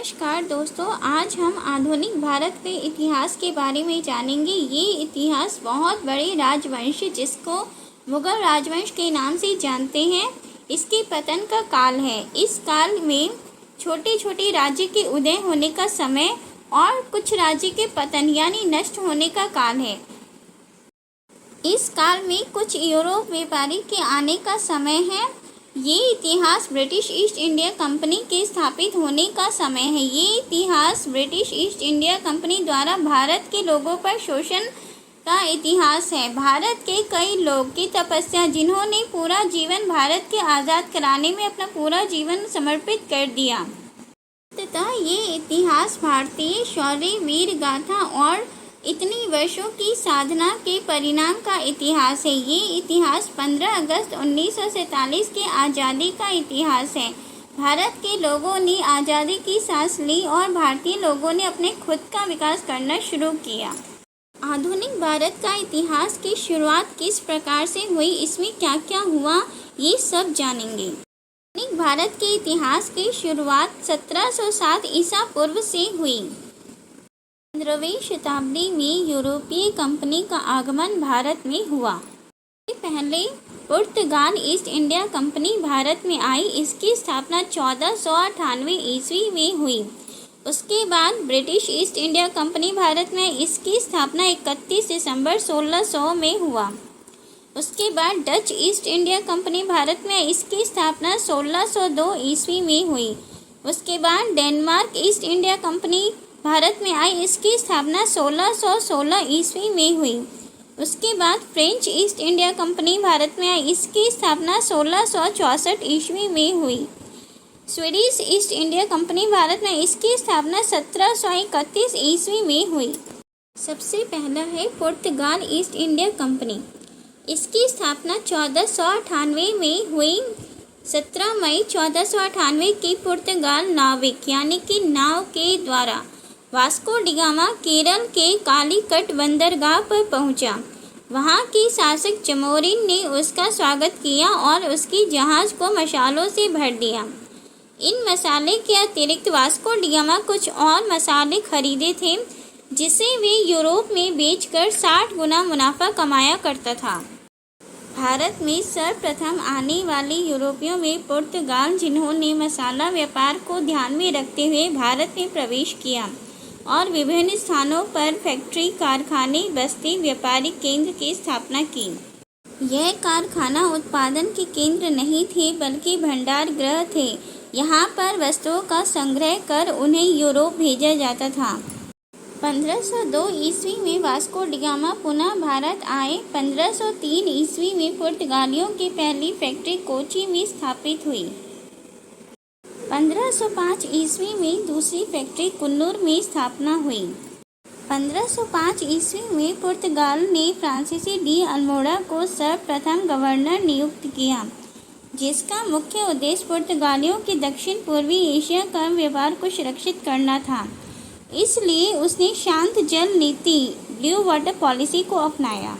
नमस्कार दोस्तों, आज हम आधुनिक भारत के इतिहास के बारे में जानेंगे। ये इतिहास बहुत बड़े राजवंश जिसको मुगल राजवंश के नाम से जानते हैं, इसके पतन का काल है। इस काल में छोटे छोटे राज्य के उदय होने का समय और कुछ राज्य के पतन यानी नष्ट होने का काल है। इस काल में कुछ यूरोप व्यापारी के आने का समय है। ये इतिहास ब्रिटिश ईस्ट इंडिया कंपनी के स्थापित होने का समय है। ये इतिहास ब्रिटिश ईस्ट इंडिया कंपनी द्वारा भारत के लोगों पर शोषण का इतिहास है। भारत के कई लोग की तपस्या, जिन्होंने पूरा जीवन भारत के आज़ाद कराने में अपना पूरा जीवन समर्पित कर दिया। तथा ये इतिहास भारतीय शौर्य, वीर गाथा और इतनी वर्षों की साधना के परिणाम का इतिहास है। ये इतिहास 15 अगस्त 1947 के आज़ादी का इतिहास है। भारत के लोगों ने आज़ादी की सांस ली और भारतीय लोगों ने अपने खुद का विकास करना शुरू किया। आधुनिक भारत का इतिहास की शुरुआत किस प्रकार से हुई, इसमें क्या क्या हुआ, ये सब जानेंगे। आधुनिक भारत के इतिहास की शुरुआत 1707 ईसा पूर्व से हुई। 15वीं शताब्दी में यूरोपीय कंपनी का आगमन भारत में हुआ। इससे पहले पुर्तगाल ईस्ट इंडिया कंपनी भारत में आई। इसकी स्थापना 1498 ईस्वी में हुई। उसके बाद British east India company Bharat में, इसकी स्थापना 31 दिसंबर 1600 में हुआ। उसके बाद Dutch east India company Bharat में, इसकी स्थापना 1602 ईस्वी में हुई। उसके बाद Denmark east India company Bharat में आई। इसकी स्थापना 1616 ईस्वी में हुई। उसके बाद French east India company Bharat में आई। इसकी स्थापना 1664 ईस्वी में हुई। Swedish east India company Bharat में, इसकी स्थापना 1731 ईस्वी में हुई। सबसे पहला है पुर्तगाल ईस्ट इंडिया कंपनी। इसकी स्थापना 1498 में हुई। 17 मई 1498 की पुर्तगाल नाविक यानी कि नाव के द्वारा वास्को डी गामा केरल के कालीकट बंदरगाह पर पहुंचा। वहां की शासक जमोरिन ने उसका स्वागत किया और उसकी जहाज को मसालों से भर दिया। इन मसाले के अतिरिक्त वास्को डी गामा कुछ और मसाले खरीदे थे, जिसे वे यूरोप में बेचकर 60 गुना मुनाफा कमाया करता था। भारत में सर्वप्रथम आने वाले यूरोपियों में पुर्तगाल, जिन्होंने मसाला व्यापार को ध्यान में रखते हुए भारत में प्रवेश किया और विभिन्न स्थानों पर फैक्ट्री, कारखाने, बस्ती, व्यापारिक केंद्र की स्थापना की। यह कारखाना उत्पादन के केंद्र नहीं थे बल्कि भंडार गृह थे। यहाँ पर वस्तुओं का संग्रह कर उन्हें यूरोप भेजा जाता था। 1502 ईस्वी में वास्को डी गामा पुनः भारत आए। 1503 ईस्वी में पुर्तगालियों की पहली फैक्ट्री कोची में स्थापित हुई। 1505 ईस्वी में दूसरी फैक्ट्री कुन्नूर में स्थापना हुई। 1505 ईस्वी में पुर्तगाल ने फ्रांसीसी डी अल्मोड़ा को सर्वप्रथम गवर्नर नियुक्त किया, जिसका मुख्य उद्देश्य पुर्तगालियों के दक्षिण पूर्वी एशिया का व्यापार को सुरक्षित करना था। इसलिए उसने शांत जल नीति ब्लू वाटर पॉलिसी को अपनाया।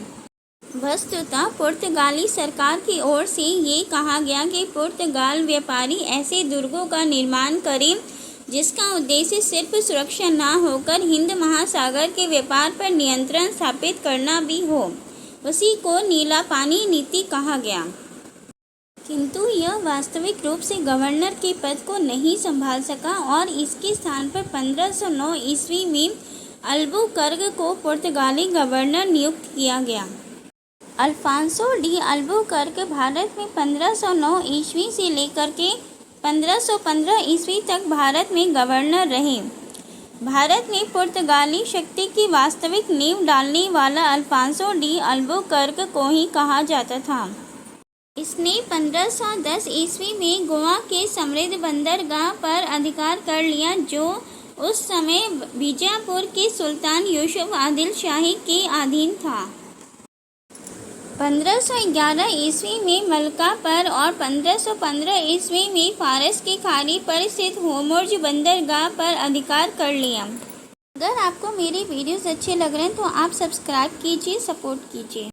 वस्तुतः पुर्तगाली सरकार की ओर से ये कहा गया कि पुर्तगाल व्यापारी ऐसे दुर्गों का निर्माण करे जिसका उद्देश्य सिर्फ सुरक्षा न होकर हिंद महासागर के व्यापार पर नियंत्रण स्थापित करना भी हो। उसी को नीला पानी नीति कहा गया। किंतु यह वास्तविक रूप से गवर्नर के पद को नहीं संभाल सका और इसके स्थान पर 1509 ईस्वी में अल्बुकर्क को पुर्तगाली गवर्नर नियुक्त किया गया। अल्फांसो डी अल्बुकर्क भारत में 1509 ईस्वी से लेकर के 1515 ईस्वी तक भारत में गवर्नर रहे। भारत में पुर्तगाली शक्ति की वास्तविक नींव डालने वाला अल्फांसो डी अल्बुकर्क को ही कहा जाता था। इसने 1510 ईस्वी में गोवा के समृद्ध बंदरगाह पर अधिकार कर लिया, जो उस समय बीजापुर के सुल्तान यूसुफ आदिल शाही के अधीन था। 1511 ईस्वी में मलका पर और 1515 ईस्वी में फारस की खाड़ी पर स्थित होर्मुज बंदरगाह पर अधिकार कर लिया। अगर आपको मेरे वीडियोस अच्छे लग रहे हैं तो आप सब्सक्राइब कीजिए, सपोर्ट कीजिए।